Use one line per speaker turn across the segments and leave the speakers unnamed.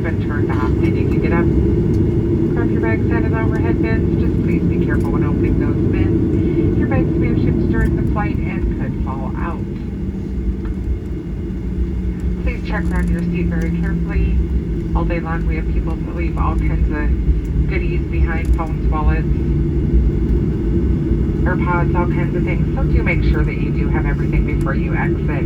been turned off. They need to get up, grab your bags out of the overhead bins. Just please be careful when opening those bins. Your bags may have shipped during the flight and could fall out. Please check around your seat very carefully. All day long we have people that leave all kinds of goodies behind, phones, wallets, AirPods, all kinds of things. So do make sure that you do have everything before you exit.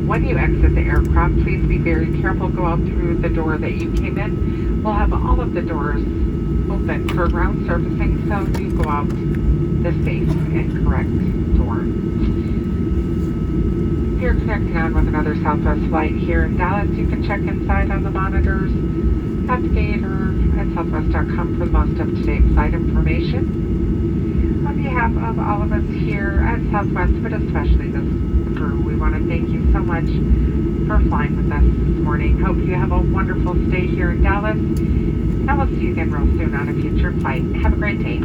When you exit the aircraft, please be very careful. Go out through the door that you came in. We'll have all of the doors open for ground surfacing, so do go out the safe and correct door. If you're connecting on with another Southwest flight here in Dallas, you can check inside on the monitors at the gate or at southwest.com for the most up-to-date flight information. On behalf of all of us here at Southwest, but especially this crew, we want to thank you so much for flying with us this morning. Hope you have a wonderful stay here in Dallas, and we'll see you again real soon on a future flight. Have a great day.